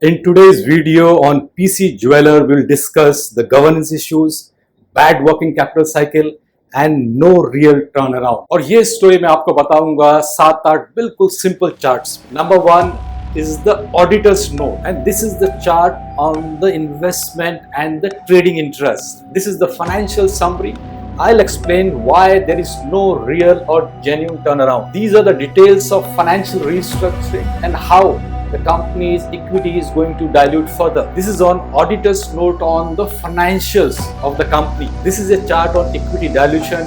In today's video on PC Jeweller, we'll discuss the governance issues, bad working capital cycle and no real turnaround. और ये story मैं आपको बताऊंगा 7-8 बिल्कुल simple charts. Number 1 is the auditor's note, and this is the chart on the investment and the trading interest. This is the financial summary. I'll explain why there is no real or genuine turnaround. These are the details of financial restructuring and how the company's equity is going to dilute further. This is on auditor's note on the financials of the company. This is a chart on equity dilution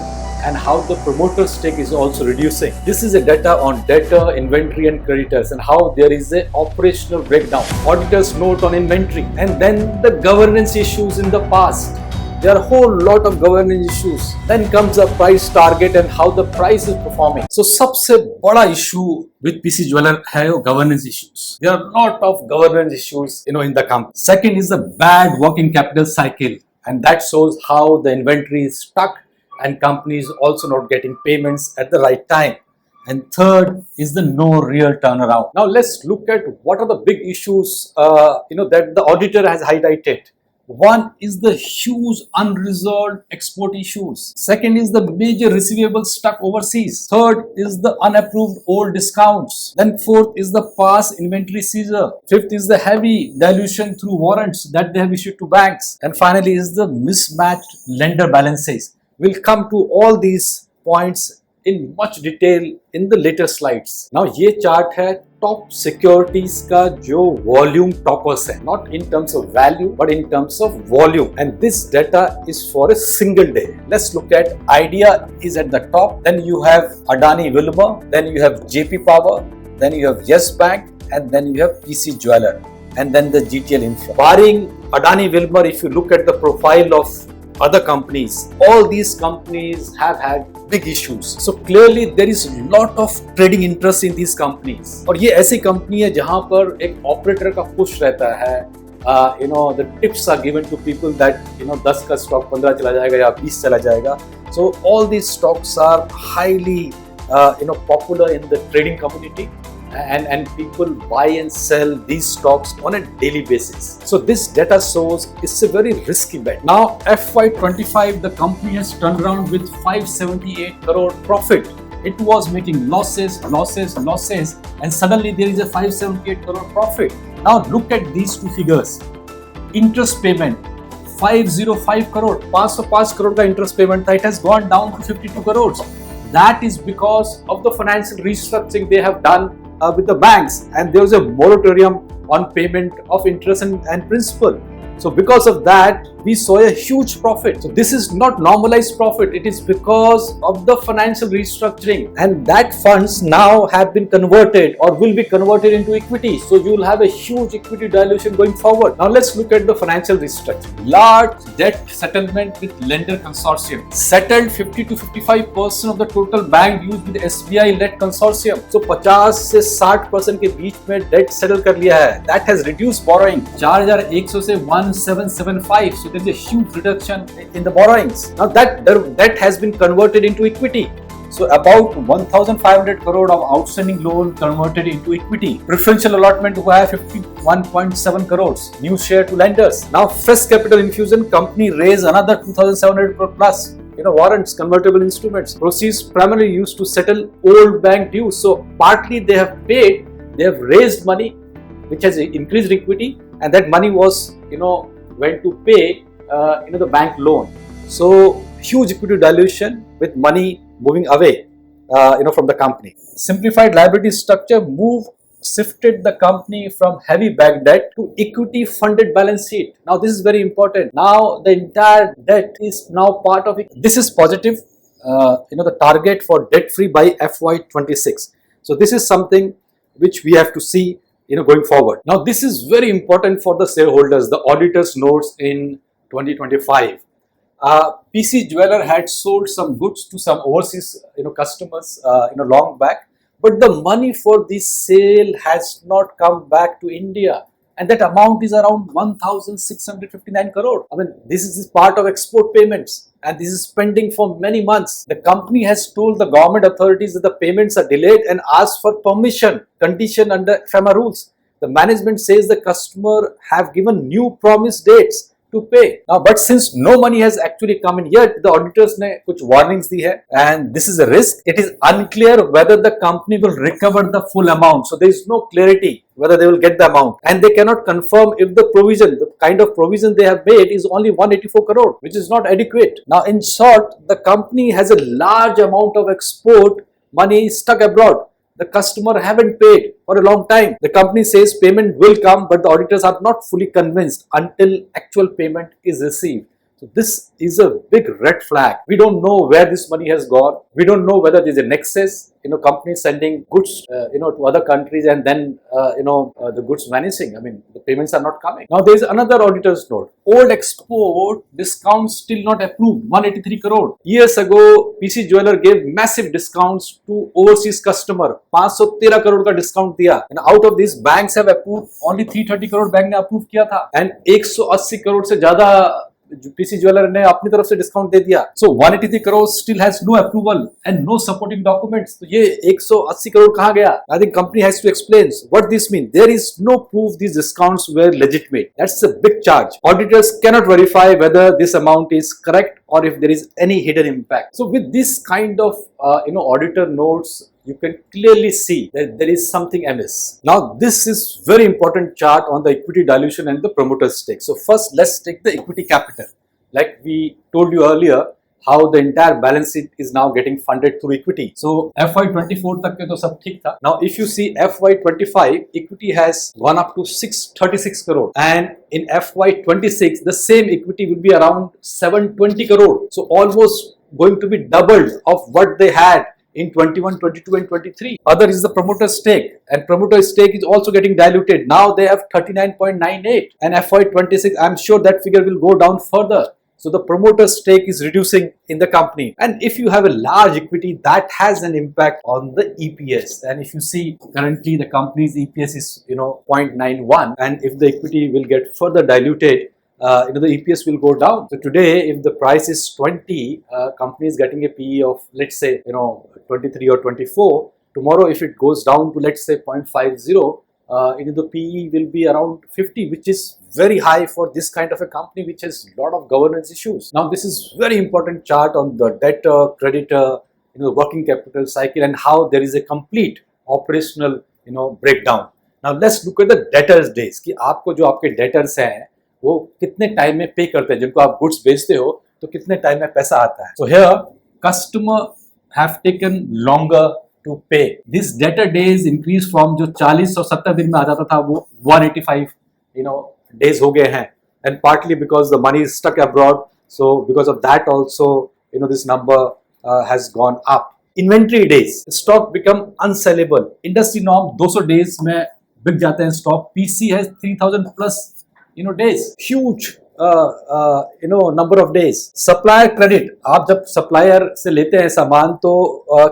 and how the promoter stake is also reducing. This is a data on debtor, inventory and creditors and how there is a operational breakdown. Auditor's note on inventory, and then the governance issues in the past. There are a whole lot of governance issues. Then comes the price target and how the price is performing. So सबसे बड़ा issue with PC Jeweller है governance issues. There are a lot of governance issues in the company. Second is the bad working capital cycle, and that shows how the inventory is stuck and company is also not getting payments at the right time. And third is the no real turnaround. Now let's look at what are the big issues that the auditor has highlighted. One is the huge unresolved export issues. Second is the major receivables stuck overseas. Third is the unapproved old discounts. Then fourth is the past inventory seizure. Fifth is the heavy dilution through warrants that they have issued to banks. And finally is the mismatched lender balances. We'll come to all these points in much detail in the later slides. Now ये chart है top securities का जो volume toppers है, not in terms of value but in terms of volume, and this data is for a single day. Let's look at Idea is at the top, then you have Adani Wilmar, then you have JP Power, then you have Yes Bank, and then you have PC Jeweller, and then the GTL Infra. Barring Adani Wilmar, if you look at the profile of other companies, all these companies have had big issues. So clearly there is a lot of trading interest in these companies. और ये ऐसी company है जहां पर एक operator का push रहता है. The tips are given to people that 10 का स्टॉक 15 चला जाएगा या 20 चला जाएगा. So all these stocks are highly popular in the trading community. And people buy and sell these stocks on a daily basis. So this data shows it's a very risky bet. Now FY25, the company has turned around with 578 crore profit. It was making losses, and suddenly there is a 578 crore profit. Now look at these two figures. Interest payment 505 crore, 505 crore का interest payment था, it has gone down to 52 crores. That is because of the financial restructuring they have done with the banks, and there was a moratorium on payment of interest and principal. So because of that, we saw a huge profit. So this is not normalized profit. It is because of the financial restructuring, and that funds now have been converted or will be converted into equity. So you will have a huge equity dilution going forward. Now let's look at the financial restructuring. Large debt settlement with lender consortium. Settled 50 to 55% of the total bank dues with SBI led consortium. So 50 से 60% के बीच में debt settle कर लिया है. That has reduced borrowing. 4,100 से 1,775. So there is a huge reduction in the borrowings. Now that has been converted into equity. So about 1,500 crore of outstanding loan converted into equity. Preferential allotment हुआ है 51.7 crores. New share to lenders. Now fresh capital infusion, company raised another 2,700 crore plus. Warrants, convertible instruments. Proceeds primarily used to settle old bank dues. So partly they have paid, they have raised money, which has increased equity, and that money was went to pay the bank loan. So huge equity dilution with money moving away from the company. Simplified liability structure shifted the company from heavy bank debt to equity funded balance sheet. Now this is very important. Now the entire debt is now part of it. This is positive. The target for debt free by FY26. So this is something which we have to see going forward. Now this is very important for the shareholders, the auditor's notes in 2025. PC Jeweller had sold some goods to some overseas customers long back, but the money for this sale has not come back to India, and that amount is around 1,659 crore. I mean, this is part of export payments, and this is pending for many months. The company has told the government authorities that the payments are delayed and asked for permission, condition under FEMA rules. The management says the customer have given new promise dates to pay. Now, but since no money has actually come in yet, the auditors ने कुछ warnings दी है, and this is a risk. It is unclear whether the company will recover the full amount. So there is no clarity whether they will get the amount, and they cannot confirm if the provision, the kind of provision they have made, is only 184 crore, which is not adequate. Now, in short, the company has a large amount of export money stuck abroad. The customer haven't paid for a long time. The company says payment will come, but the auditors are not fully convinced until actual payment is received. So this is a big red flag. We don't know where this money has gone. We don't know whether there's a nexus, companies sending goods, to other countries, and then, the goods vanishing. I mean, the payments are not coming. Now, there is another auditor's note. Old export discounts still not approved, 183 crore. Years ago, PC Jeweller gave massive discounts to overseas customer. 513 crore का discount दिया. And out of these, banks have approved only 330 crore bank ने approve किया था. And 180 crore से ज़्यादा PC Jeweller ने अपनी तरफ से डिस्काउंट दे दिया. So 183 crore still has no approval and no supporting documents. तो ये 180 करोड़ कहाँ गया? I think company has to explain what this means. There is no proof these discounts were legitimate. That's a big charge. Auditors cannot verify whether this amount is correct or if there is any hidden impact. So with this kind of auditor notes, you can clearly see that there is something amiss. Now, this is very important chart on the equity dilution and the promoter stake. So first, let's take the equity capital. Like we told you earlier, how the entire balance sheet is now getting funded through equity. So FY24 तक के तो सब ठीक था. Now, if you see FY25, equity has gone up to 636 crore, and in FY26, the same equity will be around 720 crore. So almost going to be doubled of what they had in 21, 22 and 23. Other is the promoter stake, and promoter stake is also getting diluted. Now they have 39.98, and FY26, I'm sure that figure will go down further. So the promoter stake is reducing in the company, and if you have a large equity, that has an impact on the EPS. And if you see currently the company's EPS is 0.91, and if the equity will get further diluted, the EPS will go down. So today, if the price is 20, company is getting a PE of, let's say, 23 or 24. Tomorrow, if it goes down to, let's say, 0.50, the PE will be around 50, which is very high for this kind of a company, which has a lot of governance issues. Now, this is very important chart on the debtor, creditor, working capital cycle, and how there is a complete operational, breakdown. Now, let's look at the debtors days. कि आपको जो आपके debtors हैं, वो कितने time में पे करते हैं. जिनको आप गुड्स बेचते हो तो कितने टाइम में पैसा आता है. So here customer have taken longer to pay. This debtor days increase from जो 40 और 70 दिन में आ जाता था वो 185 days हो गए हैं, and partly because the money is stuck abroad. So because of that also this number has gone up. Inventory days, stock become unsellable. Industry norm 200 days में बिक जाते हैं stock. PC has 3000 plus days, huge number of days. Supplier credit, आप जब supplier से लेते हैं सामान तो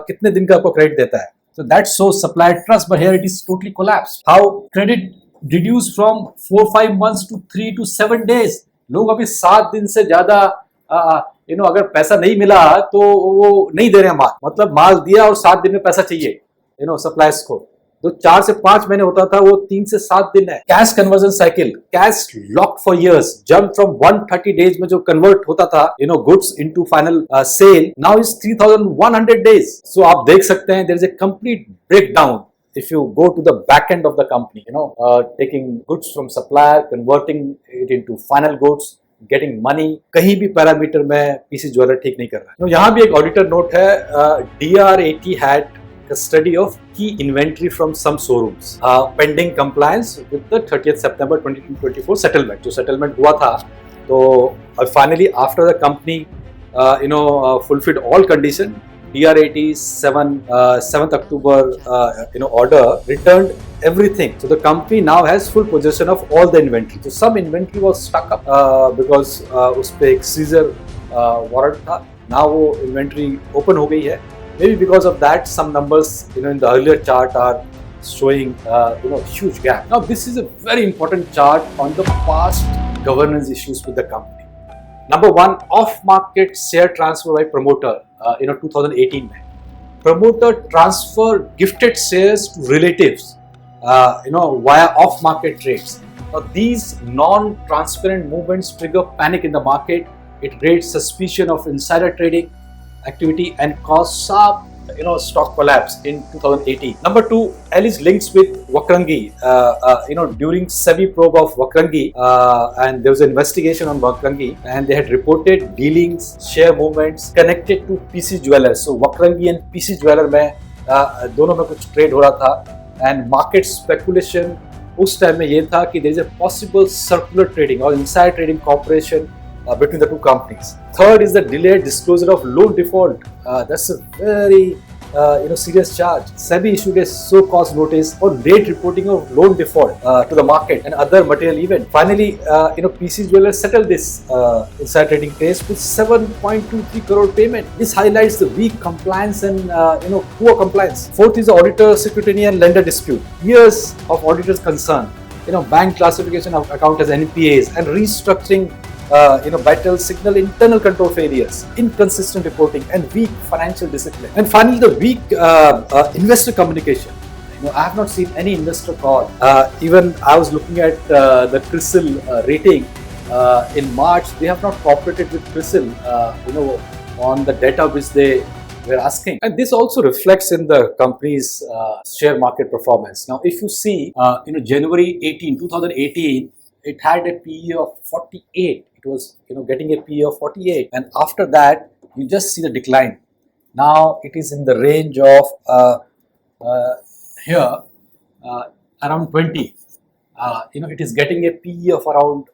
कितने दिन का आपको credit देता है. So that shows supplier trust, but here it is totally collapsed. How credit reduced from 4-5 months to 3 to 7 days. लोग अभी 7 दिन से ज्यादा अगर पैसा नहीं मिला तो वो नहीं दे रहे हैं माल. मतलब माल दिया और 7 दिन में पैसा चाहिए suppliers को. तो 4 से 5 महीने होता था वो 3 से 7 दिन है. Cash conversion cycle, cash lock for years, jump from 130 days में जो कन्वर्ट होता था goods into final sale, now is 3100 days. So आप देख सकते हैं there is a complete breakdown if you go to the back end of the company, taking goods from supplier, converting it into final goods, getting money. कहीं भी parameter में PC jeweller ठीक नहीं कर रहा है. यहाँ भी एक ऑडिटर नोट है. DRAT had a study of key inventory from some showrooms pending compliance with the 30th September 2024 settlement. जो settlement हुआ था तो finally after the company fulfilled all condition, DRAT 7th October order returned everything. So the company now has full possession of all the inventory. So some inventory was stuck up because उस पे एक seizure warrant था. Now वो inventory open हो गई है. Maybe because of that, some numbers in the earlier chart are showing huge gap. Now this is a very important chart on the past governance issues with the company. Number one, off-market share transfer by promoter. 2018 में promoter transfer gifted shares to relatives via off-market trades. Now, these non-transparent movements trigger panic in the market. It creates suspicion of insider trading activity and cause sharp, stock collapse in 2018. Number two, alleged links with Vakrangee. During SEBI probe of Vakrangee, and there was an investigation on Vakrangee, and they had reported dealings, share movements connected to PC Jeweller. So Vakrangee and PC Jeweller में दोनों में कुछ trade हो रहा था, and market speculation उस time में ये था कि there is a possible circular trading or inside trading cooperation between the two companies. Third is the delayed disclosure of loan default. That's a very serious charge. SEBI issued a so-cause notice for late reporting of loan default to the market and other material event. Finally, PC Jeweller settled this inside trading case with 7.23 crore payment. This highlights the weak compliance and poor compliance. Fourth is the auditor, scrutiny and lender dispute. Years of auditors concern. Bank classification of account as NPAs and restructuring battles signal internal control failures, inconsistent reporting, and weak financial discipline. And finally, the weak investor communication. I have not seen any investor call. Even I was looking at the CRISIL rating in March. They have not cooperated with CRISIL, on the data which they were asking. And this also reflects in the company's share market performance. Now, if you see, January 2018, it had a PE of 48. It was, getting a PE of 48. And after that, you just see the decline. Now, it is in the range of around 20. It is getting a PE of around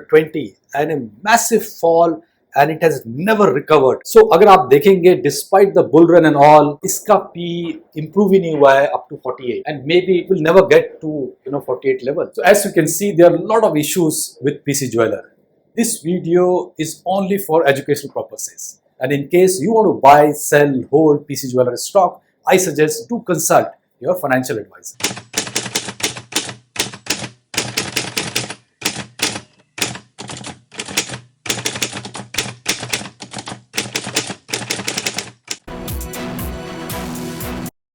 20 and a massive fall, and it has never recovered. So अगर आप देखेंगे, despite the bull run and all, इसका P improve ही नहीं हुआ है up to 48, and maybe it will never get to 48 level. So as you can see, there are a lot of issues with PC Jeweller. This video is only for educational purposes, and in case you want to buy, sell, hold PC Jeweller stock, I suggest to consult your financial advisor.